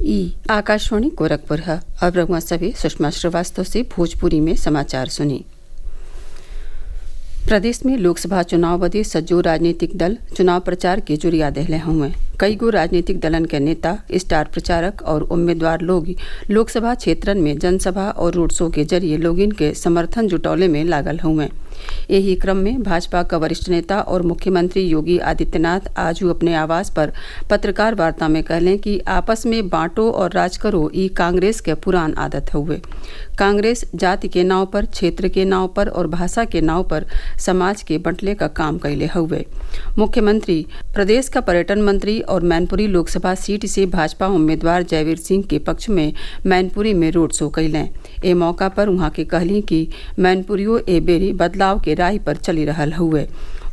आकाशवाणी गोरखपुर है। अब रघुआ सभी सुषमा श्रीवास्तव से भोजपुरी में समाचार सुनिए। प्रदेश में लोकसभा चुनाव बदे सज्जो राजनीतिक दल चुनाव प्रचार के जुरिया दहले हुए। कई गो राजनीतिक दलन के नेता, स्टार प्रचारक और उम्मीदवार लोग लोकसभा क्षेत्रन में जनसभा और रोड शो के जरिए लोगिन के समर्थन जुटौले में लागल हुए। यही क्रम में भाजपा का वरिष्ठ नेता और मुख्यमंत्री योगी आदित्यनाथ आज अपने आवास पर पत्रकार वार्ता में कहलें कि आपस में बांटो और राज करो ई कांग्रेस के पुरान आदत हुए। कांग्रेस जाति के नाव पर, क्षेत्र के नाव पर और भाषा के नाव पर समाज के बंटले का काम कैले हुए। मुख्यमंत्री प्रदेश का पर्यटन मंत्री और मैनपुरी लोकसभा सीट से भाजपा उम्मीदवार जयवीर सिंह के पक्ष में मैनपुरी में रोड शो कैलें। ए मौका पर वहां के कहली कि मैनपुरियो ए बेरी बदलाव के राह पर चली रहल हुए।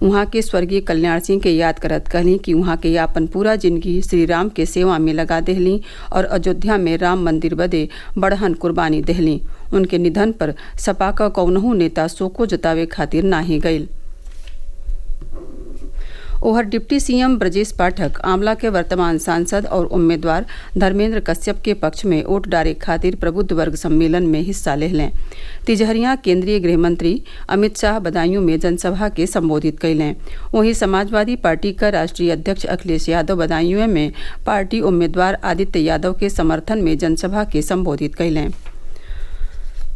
वहाँ के स्वर्गीय कल्याण सिंह के याद करत कहली कि वहाँ के यापन पूरा जिंदगी श्री राम के सेवा में लगा देहली और अयोध्या में राम मंदिर बदे बड़हन कुर्बानी देहली। उनके निधन पर सपा का कौनहू नेता शोको जतावे खातिर नाही गईल। ओहर डिप्टी सीएम ब्रजेश पाठक आंवला के वर्तमान सांसद और उम्मीदवार धर्मेंद्र कश्यप के पक्ष में वोट डारे खातिर प्रबुद्ध वर्ग सम्मेलन में हिस्सा लें। तिजहरिया केंद्रीय गृह मंत्री अमित शाह बदायूं में जनसभा के संबोधित कैलें। वहीं समाजवादी पार्टी का राष्ट्रीय अध्यक्ष अखिलेश यादव बदायूं में पार्टी उम्मीदवार आदित्य यादव के समर्थन में जनसभा के संबोधित कैलें।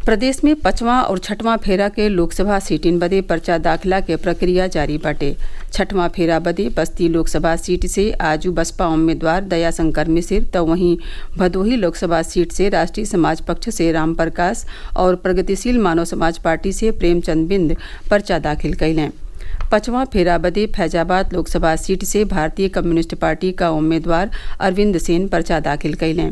प्रदेश में 5वां और 6वां फेरा के लोकसभा सीटिन बदे पर्चा दाखिला के प्रक्रिया जारी बाटे। 6वां फेरा बदे बस्ती लोकसभा सीट से आजू बसपा उम्मीदवार दयाशंकर मिश्र, तो वहीं भदोही लोकसभा सीट से राष्ट्रीय समाज पक्ष से राम प्रकाश और प्रगतिशील मानव समाज पार्टी से प्रेमचंद बिंद पर्चा दाखिल कैलें। 5वां फेरा बदे फैजाबाद लोकसभा सीट से भारतीय कम्युनिस्ट पार्टी का उम्मीदवार अरविंद सेन पर्चा दाखिल कैलें।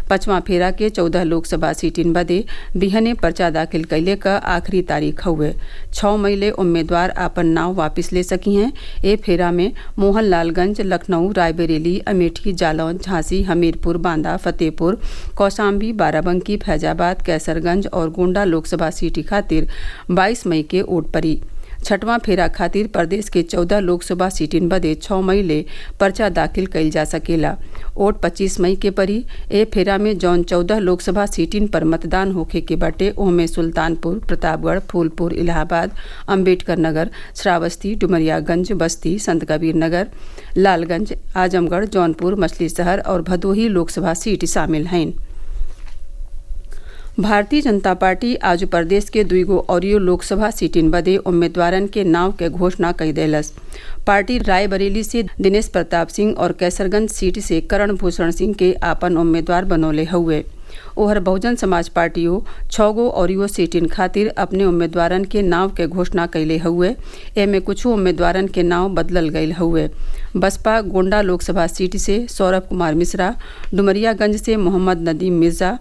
5वां फेरा के 14 लोकसभा सीटिन बदे बिहने पर्चा दाखिल कैले का आखिरी तारीख हुए। 6 मई ले उम्मीदवार आपन नाव वापस ले सकी हैं। ए फेरा में मोहनलालगंज, लखनऊ, रायबरेली, अमेठी, जालौन, झांसी, हमीरपुर, बांदा, फतेहपुर, कौशाम्बी, बाराबंकी, फैजाबाद, कैसरगंज और गोंडा लोकसभा सीट खातिर 22 मई के वोट पड़ी। 6वां फेरा खातिर प्रदेश के 14 लोकसभा सीटिन बदे 6 मई ले पर्चा दाखिल कैल जा सकेला। वोट 25 मई के परी। ए फेरा में जौन 14 लोकसभा सीटिन पर मतदान होखे के बाटे ओमे सुल्तानपुर, प्रतापगढ़, फूलपुर, इलाहाबाद, अम्बेडकर नगर, श्रावस्ती, डुमरियागंज, बस्ती, संत कबीर नगर, लालगंज, आजमगढ़, जौनपुर, मछली शहर और भदोही लोकसभा सीट शामिल हैं। भारतीय जनता पार्टी आज प्रदेश के 2 औरियो लोकसभा सीटिन बदे उम्मीदवारन के नाव के घोषणा कई देलस। पार्टी रायबरेली से दिनेश प्रताप सिंह और कैसरगंज सीट से करण भूषण सिंह के आपन उम्मीदवार बनौले हुए। ओहर बहुजन समाज पार्टियों 6 औरियो सीटिन खातिर अपने उम्मीदवारन के नाव के घोषणा कैले हुए। एमे कुछ उम्मीदवारन के नाव बदलल गईल हुए। बसपा गोंडा लोकसभा सीट से सौरभ कुमार मिश्रा, डुमरियागंज से मोहम्मद नदीम मिर्जा,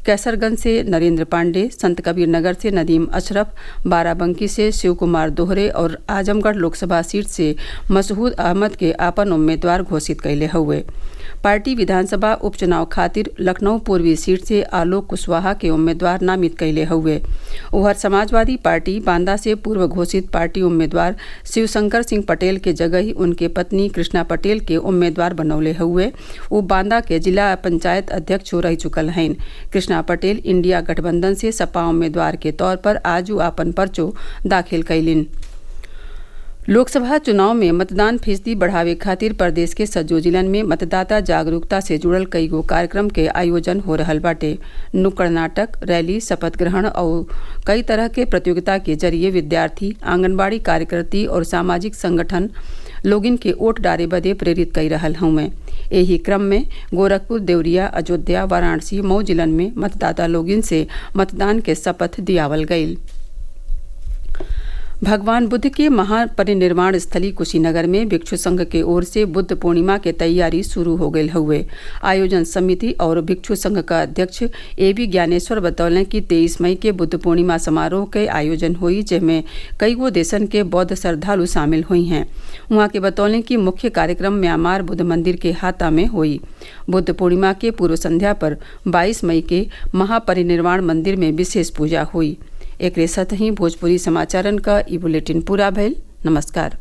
कैसरगंज से नरेंद्र पांडे, संत कबीर नगर से नदीम अशरफ, बाराबंकी से शिव कुमार दोहरे और आजमगढ़ लोकसभा सीट से मसहूद अहमद के आपन उम्मीदवार घोषित कैले हुए। पार्टी विधानसभा उपचुनाव खातिर लखनऊ पूर्वी सीट से आलोक कुशवाहा के उम्मीदवार नामित कैले हुए। उधर समाजवादी पार्टी बांदा से पूर्व घोषित पार्टी उम्मीदवार शिवशंकर सिंह पटेल के जगह ही उनके पत्नी कृष्णा पटेल के उम्मीदवार बनौले हुए। वो बांदा के जिला पंचायत अध्यक्ष रह चुकल हैं। कृष्णा पटेल इंडिया गठबंधन से सपा उम्मीदवार के तौर पर आजू आपन पर्चो दाखिल कैलिन। लोकसभा चुनाव में मतदान फीसदी बढ़ावे खातिर प्रदेश के सज्जो जिलन में मतदाता जागरूकता से जुड़ल कई गो कार्यक्रम के आयोजन हो रहल बाटे। नुक्कड़ नाटक, रैली, शपथ ग्रहण और कई तरह के प्रतियोगिता के जरिए विद्यार्थी, आंगनबाड़ी कार्यकर्ती और सामाजिक संगठन लोगिन के वोट डारे बदे प्रेरित कई रहल हुए। यही क्रम में गोरखपुर, देवरिया, अयोध्या, वाराणसी, मऊ जिलन में मतदाता लोगिन से मतदान के शपथ दियावल गईल। भगवान बुद्ध के महापरिनिर्वाण स्थली कुशीनगर में भिक्षु संघ के ओर से बुद्ध पूर्णिमा के तैयारी शुरू हो गई हुए। आयोजन समिति और भिक्षु संघ का अध्यक्ष A.V. ज्ञानेश्वर बतौलें कि 23 मई के बुद्ध पूर्णिमा समारोह के आयोजन हुई, जिसमें कई गो देशन के बौद्ध श्रद्धालु शामिल हुई हैं। वहाँ के बतौलें कि मुख्य कार्यक्रम म्यांमार बुद्ध मंदिर के हाता में हुई। बुद्ध पूर्णिमा के पूर्व संध्या पर 22 मई के महापरिनिर्वाण मंदिर में विशेष पूजा हुई। एक साथ ही भोजपुरी समाचारन का ई बुलेटिन पूरा भइल। नमस्कार।